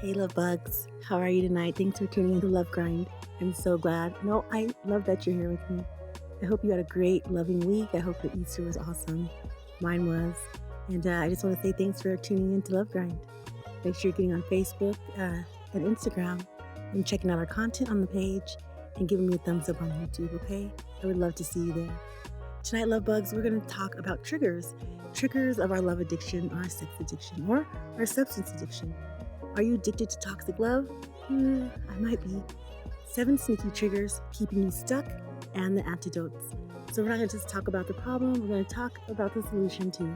Hey, love bugs. How are you tonight? Thanks for tuning into Love Grind. I'm so glad. No, I love that you're here with me. I hope you had a great, loving week. I hope your Easter was awesome. Mine was. And I just want to say thanks for tuning into Love Grind. Make sure you're getting on Facebook and Instagram and checking out our content on the page and giving me a thumbs up on YouTube, okay? I would love to see you there. Tonight, love bugs, we're going to talk about triggers. Triggers of our love addiction, our sex addiction, or our substance addiction. Are you addicted to toxic love? I might be. 7 sneaky triggers keeping you stuck and the antidotes. So we're not going to just talk about the problem, we're going to talk about the solution too.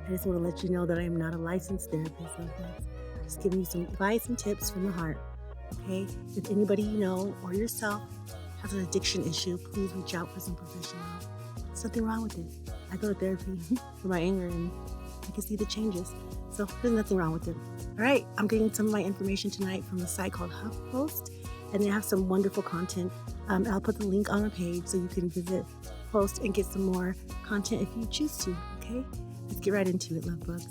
I just want to let you know that I am not a licensed therapist like this. Just giving you some advice and tips from the heart. Okay? If anybody you know or yourself has an addiction issue, please reach out for some professional help. There's nothing wrong with it. I go to therapy for my anger and I can see the changes. So there's nothing wrong with it. All right, I'm getting some of my information tonight from a site called HuffPost, and they have some wonderful content. I'll put the link on the page so you can visit, post, and get some more content if you choose to, okay? Let's get right into it, love bugs.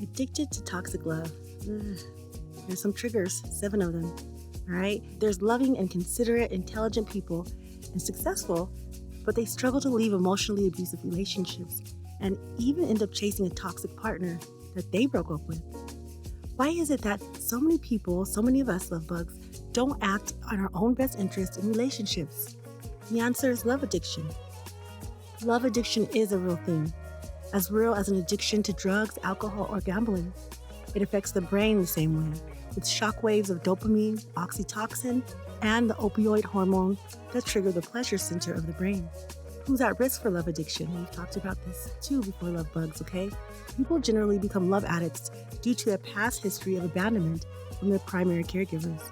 Addicted to toxic love. There's some triggers, 7 of them, all right? There's loving and considerate, intelligent people and successful, but they struggle to leave emotionally abusive relationships and even end up chasing a toxic partner that they broke up with. Why is it that so many people, so many of us love bugs, don't act on our own best interest in relationships? The answer is love addiction. Love addiction is a real thing, as real as an addiction to drugs, alcohol, or gambling. It affects the brain the same way, with shockwaves of dopamine, oxytocin, and the opioid hormone that trigger the pleasure center of the brain. Who's at risk for love addiction? We've talked about this too before, love bugs, okay? People generally become love addicts due to a past history of abandonment from their primary caregivers.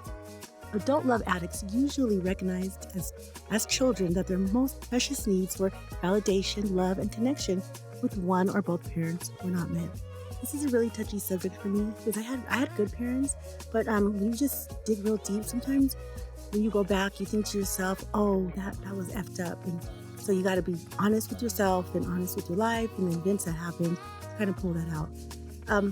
Adult love addicts usually recognized as children that their most precious needs for validation, love, and connection with one or both parents were not met. This is a really touchy subject for me because I had good parents, but when you just dig real deep, sometimes when you go back, you think to yourself, oh, that was effed up. And so you got to be honest with yourself and honest with your life and the events that happened to kind of pull that out.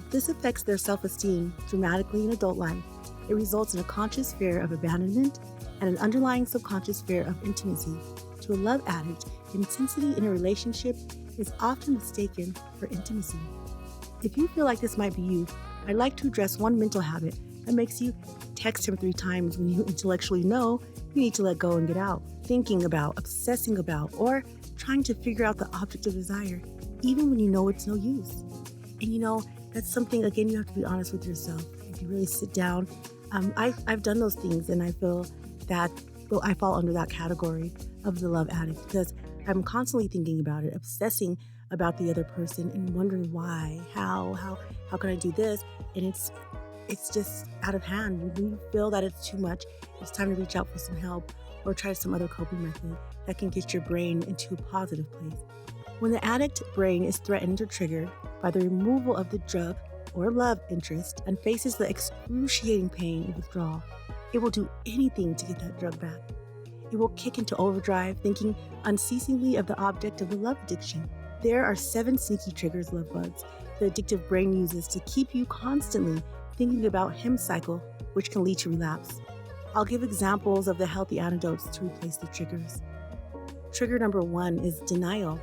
This affects their self-esteem dramatically in adult life. It results in a conscious fear of abandonment and an underlying subconscious fear of intimacy. To a love addict, intensity in a relationship is often mistaken for intimacy. If you feel like this might be you, I'd like to address one mental habit that makes you text him 3 times when you intellectually know you need to let go and get out. Thinking about, obsessing about, or trying to figure out the object of desire, even when you know it's no use. And that's something, again, you have to be honest with yourself. If you really sit down, I've done those things, and I feel that I fall under that category of the love addict because I'm constantly thinking about it, obsessing about the other person and wondering why, how can I do this? And it's just out of hand. When you feel that it's too much, it's time to reach out for some help or try some other coping method that can get your brain into a positive place. When the addict brain is threatened or triggered by the removal of the drug or love interest and faces the excruciating pain of withdrawal, it will do anything to get that drug back. It will kick into overdrive, thinking unceasingly of the object of the love addiction. There are 7 sneaky triggers, love bugs, the addictive brain uses to keep you constantly thinking about him cycle, which can lead to relapse. I'll give examples of the healthy antidotes to replace the triggers. Trigger number 1 is denial.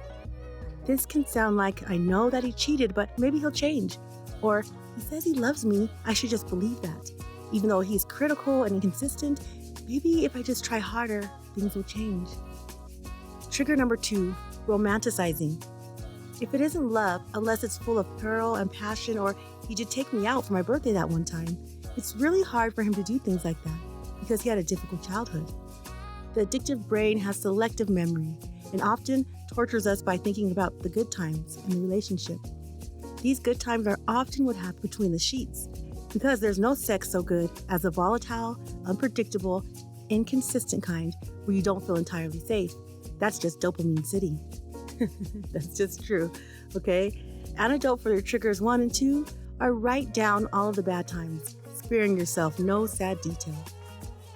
This can sound like, I know that he cheated, but maybe he'll change. Or, he says he loves me, I should just believe that. Even though he's critical and inconsistent, maybe if I just try harder, things will change. Trigger number 2, romanticizing. If it isn't love, unless it's full of pearl and passion, or he did take me out for my birthday that one time, it's really hard for him to do things like that because he had a difficult childhood. The addictive brain has selective memory and often tortures us by thinking about the good times in the relationship. These good times are often what happen between the sheets because there's no sex so good as a volatile, unpredictable, inconsistent kind where you don't feel entirely safe. That's just dopamine city. That's just true, okay? Antidote for your triggers 1 and 2 are write down all of the bad times, sparing yourself no sad detail.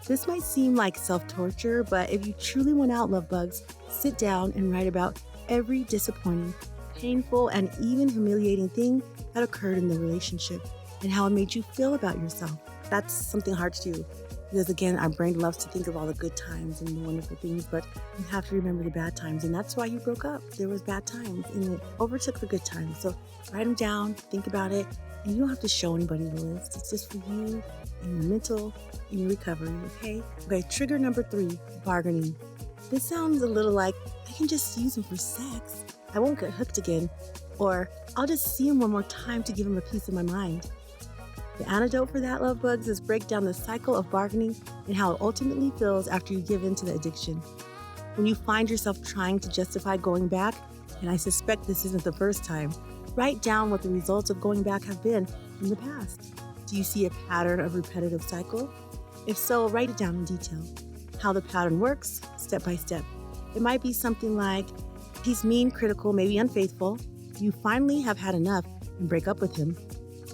This might seem like self-torture, but if you truly want out, love bugs, sit down and write about every disappointing, painful, and even humiliating thing that occurred in the relationship and how it made you feel about yourself. That's something hard to do because, again, our brain loves to think of all the good times and the wonderful things, but you have to remember the bad times. And that's why you broke up. There was bad times and it overtook the good times. So write them down, think about it, and you don't have to show anybody the list. It's just for you and your mental and your recovery, okay? Okay, trigger number 3, bargaining. This sounds a little like, I can just use him for sex. I won't get hooked again. Or I'll just see him one more time to give him a piece of my mind. The antidote for that, love bugs, is break down the cycle of bargaining and how it ultimately feels after you give in to the addiction. When you find yourself trying to justify going back, and I suspect this isn't the first time, write down what the results of going back have been in the past. Do you see a pattern of repetitive cycle? If so, write it down in detail. How the pattern works, step by step. It might be something like, he's mean, critical, maybe unfaithful. You finally have had enough and break up with him.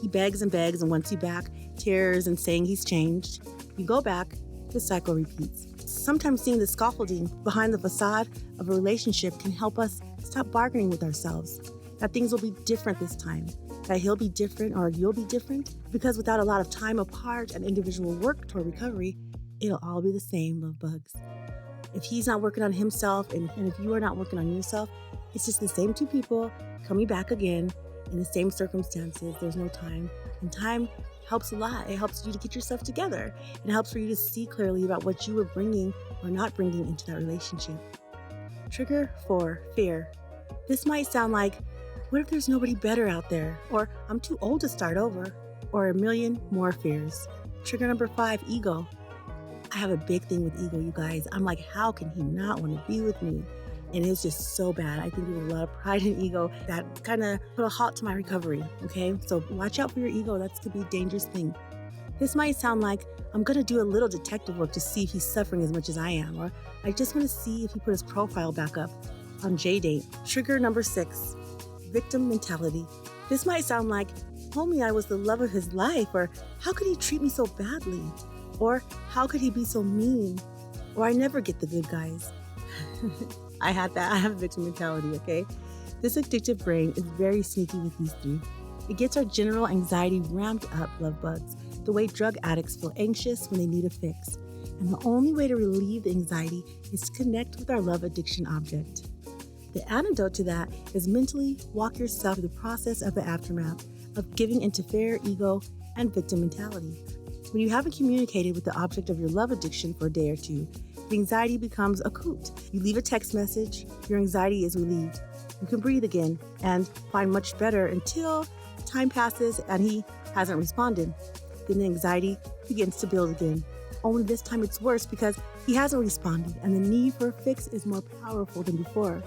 He begs and begs and wants you back, tears and saying he's changed. You go back, the cycle repeats. Sometimes seeing the scaffolding behind the facade of a relationship can help us stop bargaining with ourselves. That things will be different this time, that he'll be different or you'll be different, because without a lot of time apart and individual work toward recovery, it'll all be the same, love bugs. If he's not working on himself and if you are not working on yourself, it's just the same two people coming back again in the same circumstances. There's no time. And time helps a lot. It helps you to get yourself together. It helps for you to see clearly about what you were bringing or not bringing into that relationship. Trigger 4, fear. This might sound like, what if there's nobody better out there? Or I'm too old to start over? Or a million more fears. Trigger number 5, ego. I have a big thing with ego, you guys. I'm like, how can he not want to be with me? And it's just so bad. I think there was a lot of pride in ego that kind of put a halt to my recovery, okay? So watch out for your ego. That could be a dangerous thing. This might sound like, I'm going to do a little detective work to see if he's suffering as much as I am. Or I just want to see if he put his profile back up on JDate. Trigger number 6, victim mentality. This might sound like, told me I was the love of his life. Or how could he treat me so badly? Or how could he be so mean? Or I never get the good guys. I had that. I have a victim mentality, okay? This addictive brain is very sneaky with these 3. It gets our general anxiety ramped up, love bugs, the way drug addicts feel anxious when they need a fix. And the only way to relieve the anxiety is to connect with our love addiction object. The antidote to that is mentally walk yourself through the process of the aftermath of giving into fear, ego, and victim mentality. When you haven't communicated with the object of your love addiction for a day or 2, the anxiety becomes acute. You leave a text message, your anxiety is relieved. You can breathe again and find much better until time passes and he hasn't responded. Then the anxiety begins to build again. Only this time it's worse because he hasn't responded and the need for a fix is more powerful than before.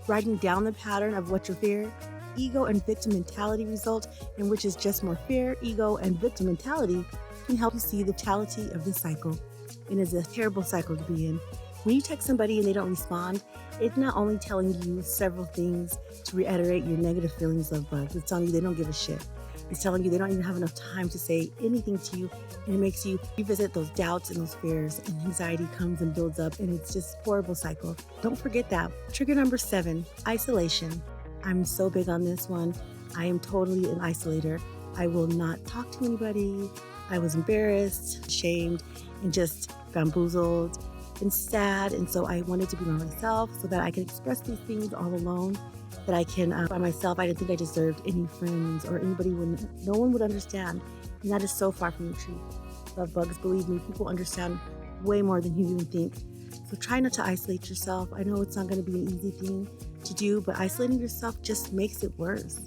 Writing down the pattern of what your fear, ego, and victim mentality result in, which is just more fear, ego, and victim mentality, can help you see the totality of this cycle. It is a terrible cycle to be in. When you text somebody and they don't respond, it's not only telling you several things to reiterate your negative feelings of bugs, it's telling you they don't give a shit. It's telling you they don't even have enough time to say anything to you, and it makes you revisit those doubts and those fears, and anxiety comes and builds up, and it's just a horrible cycle. Don't forget that. Trigger number 7, isolation. I'm so big on this one. I am totally an isolator. I will not talk to anybody. I was embarrassed, shamed, and just bamboozled and sad. And so I wanted to be by myself so that I could express these things all alone, that I can by myself. I didn't think I deserved any friends or anybody. No one would understand. And that is so far from the truth. Love bugs, believe me, people understand way more than you even think. So try not to isolate yourself. I know it's not going to be an easy thing to do, but isolating yourself just makes it worse.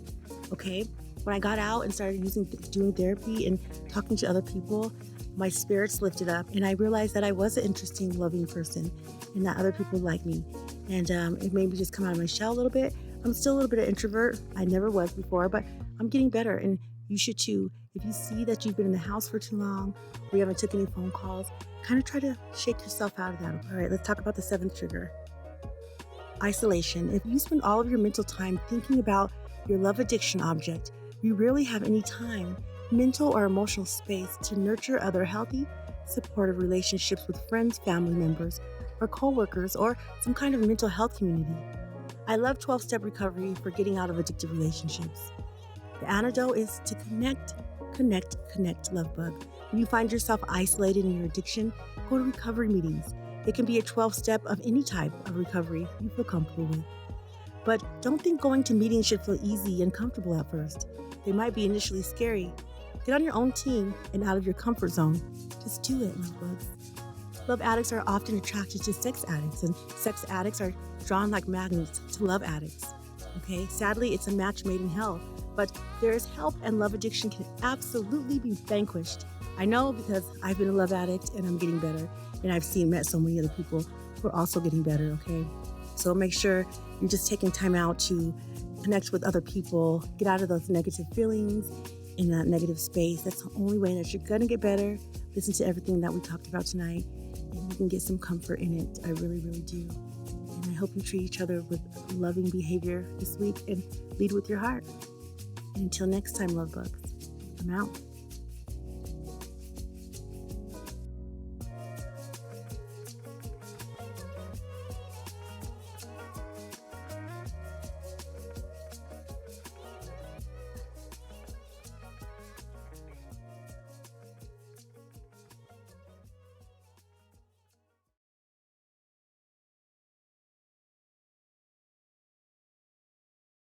Okay? When I got out and started doing therapy and talking to other people, my spirits lifted up and I realized that I was an interesting, loving person and that other people like me. And it made me just come out of my shell a little bit. I'm still a little bit of an introvert. I never was before, but I'm getting better and you should too. If you see that you've been in the house for too long or you haven't took any phone calls, kind of try to shake yourself out of that. All right, let's talk about the 7th trigger. Isolation. If you spend all of your mental time thinking about your love addiction object, you rarely have any time, mental or emotional space to nurture other healthy, supportive relationships with friends, family members, or coworkers, or some kind of mental health community. I love 12-step recovery for getting out of addictive relationships. The antidote is to connect, Connect, love bug. When you find yourself isolated in your addiction, go to recovery meetings. It can be a 12-step of any type of recovery you feel comfortable with. But don't think going to meetings should feel easy and comfortable at first. They might be initially scary. Get on your own team and out of your comfort zone. Just do it, love bugs. Love addicts are often attracted to sex addicts, and sex addicts are drawn like magnets to love addicts. Okay, sadly, it's a match made in hell, but there is help, and love addiction can absolutely be vanquished. I know because I've been a love addict and I'm getting better, and I've met so many other people who are also getting better, okay? So make sure you're just taking time out to connect with other people, get out of those negative feelings in that negative space. That's the only way that you're gonna get better. Listen to everything that we talked about tonight, and you can get some comfort in it. I really, really do. And I hope you treat each other with loving behavior this week and lead with your heart. And until next time, love bugs, I'm out.